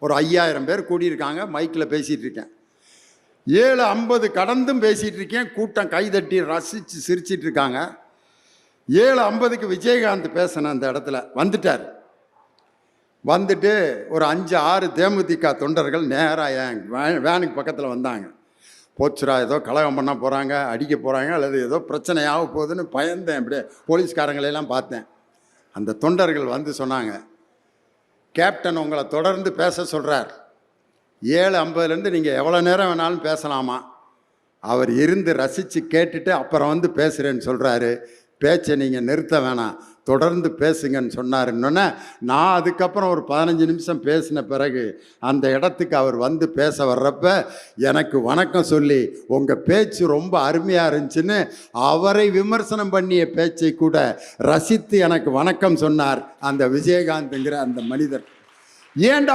ஒரு 5000 பேர் கூடியிருக்காங்க. மைக்கில் பேசிகிட்டு இருக்கேன். 7:50 கடந்தும் பேசிகிட்டு இருக்கேன். கூட்டம் கைதட்டி ரசித்து சிரிச்சிட்டு இருக்காங்க. 7:50க்கு விஜயகாந்த் பேசின அந்த இடத்துல வந்துட்டார். வந்துட்டு ஒரு 5-6 தேமுதிக தொண்டர்கள் நேராக என் வேனுக்கு பக்கத்தில் வந்தாங்க. போச்சுரா, ஏதோ கலகம் பண்ண போகிறாங்க, அடிக்க போகிறாங்க, அல்லது ஏதோ பிரச்சனையாக போகுதுன்னு பயந்தேன். அப்படியே போலீஸ்காரங்களையெல்லாம் பார்த்தேன். அந்த தொண்டர்கள் வந்து சொன்னாங்க, கேப்டன் உங்களை தொடர்ந்து பேச சொல்கிறார். 7:50லேருந்து நீங்கள் எவ்வளோ நேரம் வேணாலும் பேசலாமா, அவர் இருந்து ரசித்து கேட்டுட்டு அப்புறம் வந்து பேசுகிறேன்னு சொல்கிறாரு, பேச்சை நீங்கள் நிறுத்த வேணாம், தொடர்ந்து பேசுங்கன்னு சொன்னாருன்னொன்னே நான் அதுக்கப்புறம் ஒரு 15 நிமிஷம் பேசின பிறகு அந்த இடத்துக்கு அவர் வந்து பேச வர்றப்ப எனக்கு வணக்கம் சொல்லி உங்கள் பேச்சு ரொம்ப அருமையாக இருந்துச்சுன்னு அவரை விமர்சனம் பண்ணிய பேச்சை கூட ரசித்து எனக்கு வணக்கம் சொன்னார் அந்த விஜயகாந்த்ங்கிற அந்த மனிதர். ஏன்டா